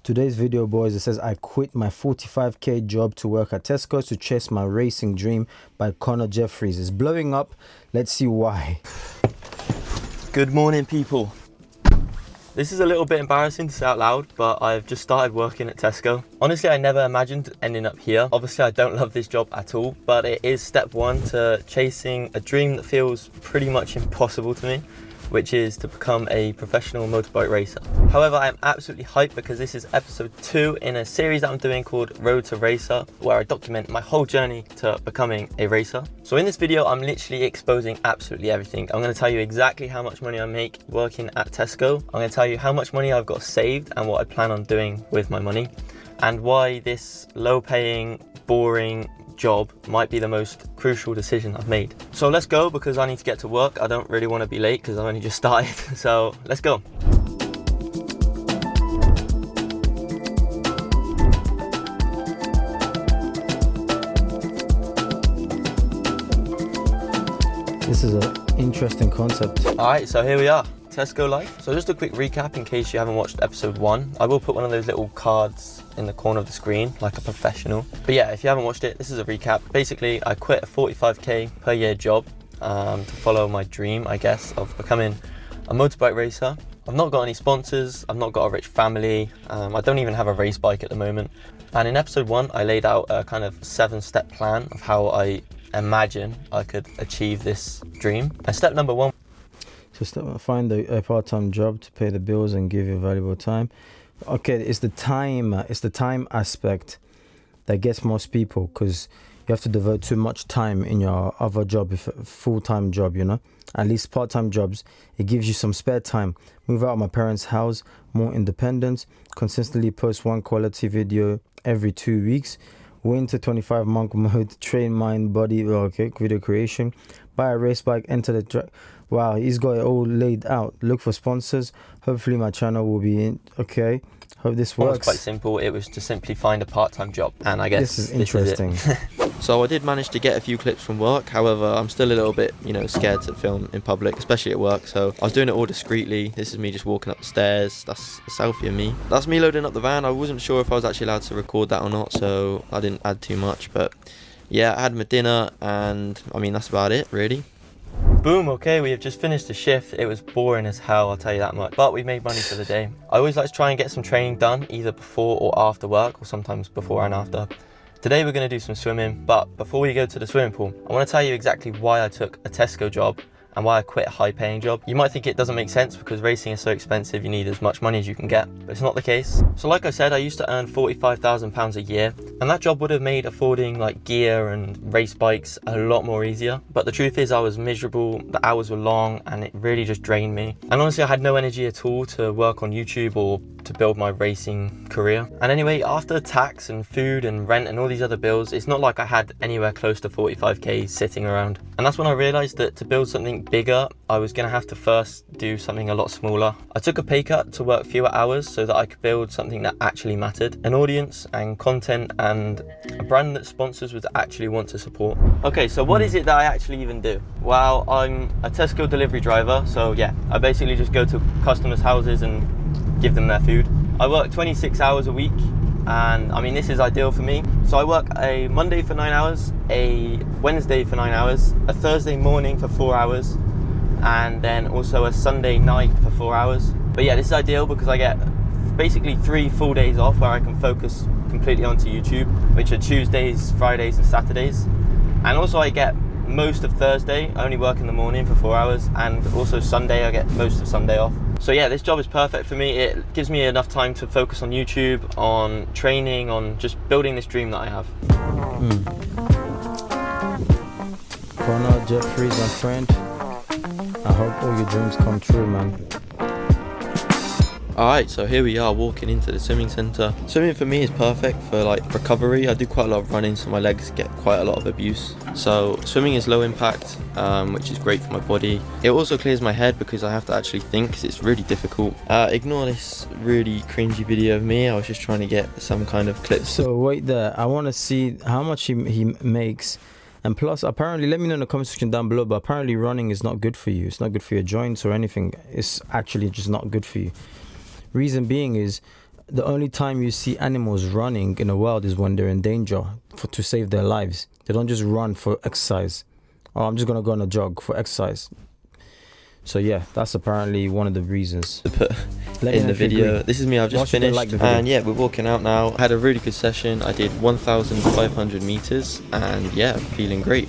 Today's video, boys, it says I quit my 45k job to work at Tesco to chase my racing dream by Connor Jeffries. It's blowing up. Let's see why. Good morning, people. This is a little bit embarrassing to say out loud, but I've just started working at Tesco. Honestly, I never imagined ending up here. Obviously, I don't love this job at all, but it is step one to chasing a dream that feels pretty much impossible to me, which is to become a professional motorbike racer. However, I am absolutely hyped because this is episode 2 in a series that I'm doing called Road to Racer, where I document my whole journey to becoming a racer. So in this video, I'm literally exposing absolutely everything. I'm gonna tell you exactly how much money I make working at Tesco. I'm gonna tell you how much money I've got saved and what I plan on doing with my money, and why this low-paying, boring job might be the most crucial decision I've made. So let's go, because I need to get to work. I don't really want to be late because I've only just started. So let's go. This is an interesting concept. All right, so here we are. Tesco life. So just a quick recap in case you haven't watched episode 1. I will put one of those little cards in the corner of the screen like a professional. But yeah, if you haven't watched it, this is a recap. Basically, I quit a 45k per year job to follow my dream, I guess, of becoming a motorbike racer. I've not got any sponsors. I've not got a rich family. I don't even have a race bike at the moment. And in episode 1, I laid out a kind of 7-step plan of how I imagine I could achieve this dream. And step number 1. So find a part-time job to pay the bills and give you valuable time. Okay, it's the time aspect that gets most people, because you have to devote too much time in your other job, if a full-time job, you know. At least part-time jobs, it gives you some spare time. Move out of my parents' house, more independence, consistently post one quality video every 2 weeks, winter 25 monk mode, train mind, body, okay, video creation, buy a race bike, enter the track. Wow, he's got it all laid out. Look for sponsors. Hopefully my channel will be in. Okay, hope this works. It was quite simple. It was to simply find a part-time job, and I guess this is interesting. So I did manage to get a few clips from work. However, I'm still a little bit, scared to film in public, especially at work. So I was doing it all discreetly. This is me just walking up the stairs. That's a selfie of me. That's me loading up the van. I wasn't sure if I was actually allowed to record that or not, so I didn't add too much. But yeah, I had my dinner, and I mean, that's about it, really. Boom, okay, we have just finished the shift. It was boring as hell, I'll tell you that much, but we made money for the day. I always like to try and get some training done, either before or after work, or sometimes before and after. Today we're going to do some swimming, but before we go to the swimming pool, I want to tell you exactly why I took a Tesco job and why I quit a high-paying job. You might think it doesn't make sense because racing is so expensive, you need as much money as you can get, but it's not the case. So like I said, I used to earn £45,000 a year, and that job would have made affording like gear and race bikes a lot more easier. But the truth is I was miserable, the hours were long, and it really just drained me. And honestly, I had no energy at all to work on YouTube or to build my racing career. And anyway, after tax and food and rent and all these other bills, it's not like I had anywhere close to 45k sitting around. And that's when I realized that to build something bigger, I was gonna have to first do something a lot smaller. I took a pay cut to work fewer hours so that I could build something that actually mattered, an audience and content and a brand that sponsors would actually want to support. Okay, so what is it that I actually even do? Well, I'm a Tesco delivery driver, so yeah, I basically just go to customers' houses and give them their food. I work 26 hours a week, and I mean, this is ideal for me. So I work a Monday for 9 hours, a Wednesday for 9 hours, a Thursday morning for 4 hours, and then also a Sunday night for 4 hours. But yeah, this is ideal because I get basically 3 full days off where I can focus completely onto YouTube, which are Tuesdays, Fridays and Saturdays. And also I get most of Thursday, I only work in the morning for 4 hours, and also Sunday I get most of Sunday off. So yeah, this job is perfect for me. It gives me enough time to focus on YouTube, on training, on just building this dream that I have. Connor Jeffries, my friend, I hope all your dreams come true, man. Alright, so here we are walking into the swimming centre. Swimming for me is perfect for like recovery. I do quite a lot of running, so my legs get quite a lot of abuse. So swimming is low impact, which is great for my body. It also clears my head because I have to actually think, because it's really difficult. Ignore this really cringy video of me. I was just trying to get some kind of clip. So wait there, I want to see how much he makes. And plus, apparently, let me know in the comment section down below, but apparently running is not good for you. It's not good for your joints or anything. It's actually just not good for you. Reason being is the only time you see animals running in the wild is when they're in danger to save their lives. They don't just run for exercise. Oh, I'm just gonna go on a jog for exercise. So yeah, that's apparently one of the reasons. To put in the video. This is me, I've just finished, and yeah, we're walking out now. I had a really good session. I did 1,500 meters, and yeah, feeling great.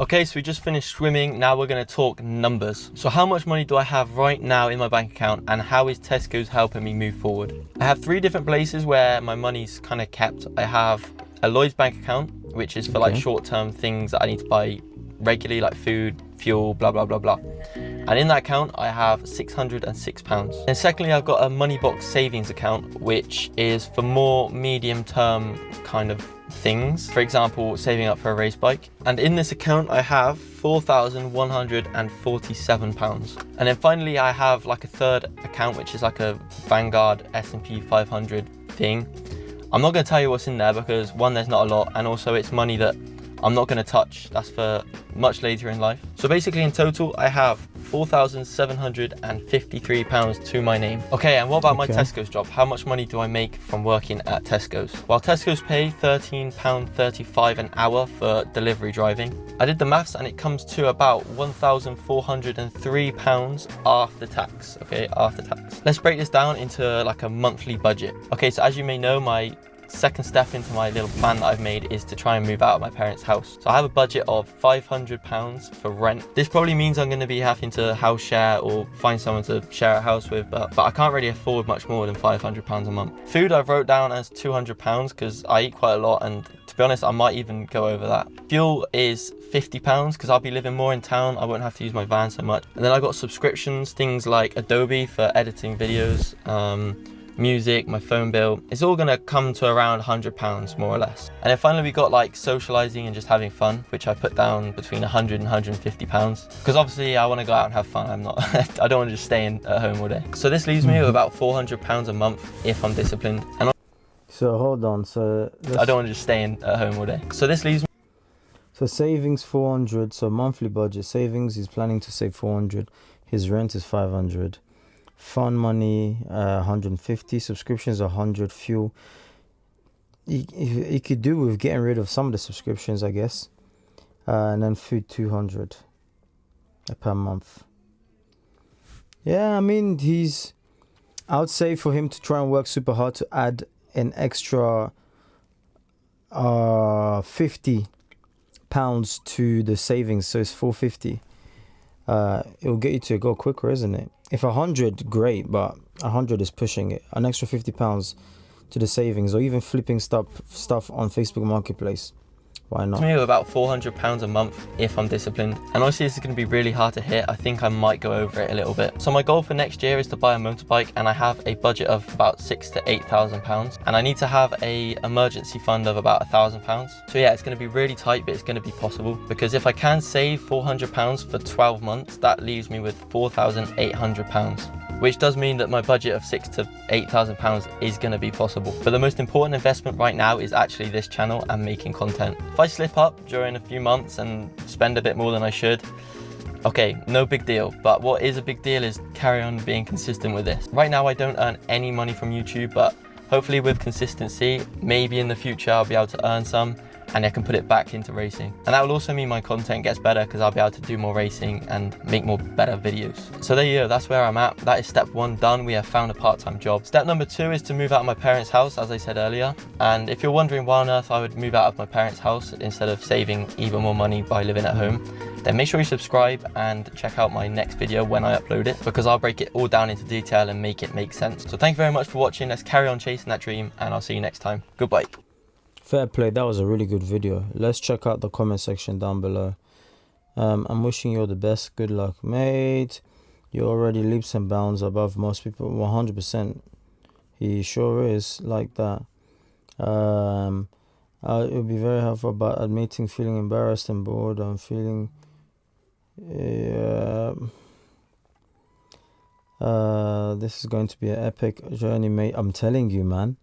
Okay, so we just finished swimming. Now we're going to talk numbers. So how much money do I have right now in my bank account, and how is Tesco's helping me move forward? I have 3 different places where my money's kind of kept. I have a Lloyd's bank account, which is for like short-term things that I need to buy regularly, like food, fuel, blah, blah, blah, blah. And in that account, I have £606. And secondly, I've got a Moneybox savings account, which is for more medium-term kind of things. For example, saving up for a race bike. And in this account, I have £4,147. And then finally, I have like a third account, which is like a Vanguard S&P 500 thing. I'm not going to tell you what's in there because one, there's not a lot, and also it's money that I'm not going to touch. That's for much later in life. So basically in total, I have £4,753 to my name. Okay, and what about my Tesco's job? How much money do I make from working at Tesco's? Well, Tesco's pay £13.35 an hour for delivery driving. I did the maths and it comes to about £1,403 after tax, okay, after tax. Let's break this down into like a monthly budget. Okay, so as you may know, my second step into my little plan that I've made is to try and move out of my parents' house. So I have a budget of £500 for rent. This probably means I'm going to be having to house share or find someone to share a house with, but I can't really afford much more than £500 a month. Food I wrote down as £200 because I eat quite a lot, and to be honest, I might even go over that. Fuel is £50 because I'll be living more in town. I won't have to use my van so much. And then I got subscriptions, things like Adobe for editing videos, music, my phone bill. It's all gonna come to around £100 more or less. And then finally we got like socializing and just having fun, which I put down between £100 and £150 because obviously I want to go out and have fun. I'm not I don't want to just stay at home all day. So this leaves me with about £400 a month if I'm disciplined. And so hold on, so I don't want to just stay at home all day. So this leaves me. So savings 400, so monthly budget savings, he's planning to save 400. His rent is 500. Fun money 150, subscriptions 100, fuel you could do with getting rid of some of the subscriptions, I guess, and then food 200 per month. Yeah, I mean, I would say for him to try and work super hard to add an extra £50 to the savings, so it's 450. It'll get you to a goal quicker, isn't it? If 100, great, but 100 is pushing it. An extra £50 to the savings, or even flipping stuff on Facebook Marketplace. Why not? Me with about £400 a month if I'm disciplined. And honestly, this is going to be really hard to hit. I think I might go over it a little bit. So my goal for next year is to buy a motorbike, and I have a budget of about £6,000 to £8,000. And I need to have a emergency fund of about £1,000. So yeah, it's going to be really tight, but it's going to be possible. Because if I can save £400 for 12 months, that leaves me with £4,800. Which does mean that my budget of £6,000 to £8,000 is going to be possible. But the most important investment right now is actually this channel and making content. If I slip up during a few months and spend a bit more than I should, okay, no big deal. But what is a big deal is carry on being consistent with this. Right now I don't earn any money from YouTube, but hopefully with consistency, maybe in the future I'll be able to earn some, and I can put it back into racing. And that will also mean my content gets better because I'll be able to do more racing and make more better videos. So there you go, that's where I'm at. That is step 1 done. We have found a part-time job. Step number 2 is to move out of my parents' house, as I said earlier. And if you're wondering why on earth I would move out of my parents' house instead of saving even more money by living at home, then make sure you subscribe and check out my next video when I upload it, because I'll break it all down into detail and make it make sense. So thank you very much for watching. Let's carry on chasing that dream, and I'll see you next time. Goodbye. Fair play, that was a really good video. Let's check out the comment section down below. I'm wishing you all the best. Good luck, mate. You're already leaps and bounds above most people. 100%. He sure is like that. It would be very helpful about admitting feeling embarrassed and bored. I'm feeling... this is going to be an epic journey, mate. I'm telling you, man.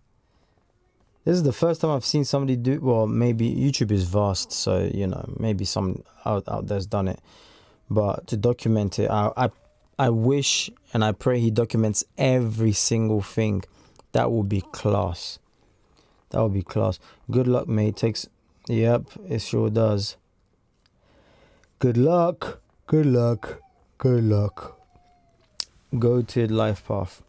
This is the first time I've seen somebody do. Well, maybe YouTube is vast, so you know, maybe some out there's done it. But to document it, I wish and I pray he documents every single thing. That would be class. That would be class. Good luck, mate. Yep, it sure does. Good luck. Good luck. Good luck. Go to life path.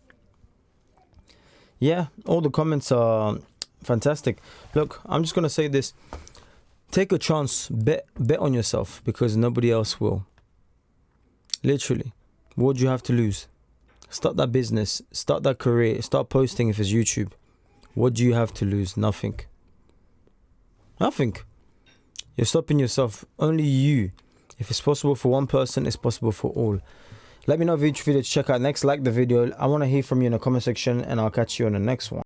Yeah, all the comments are fantastic. Look, I'm just gonna say this: take a chance, bet on yourself, because nobody else will. Literally, what do you have to lose? Start that business, start that career, start posting if it's YouTube. What do you have to lose? Nothing. Nothing. You're stopping yourself. Only you. If it's possible for one person, it's possible for all. Let me know which video to check out next. Like the video. I want to hear from you in the comment section, and I'll catch you on the next one.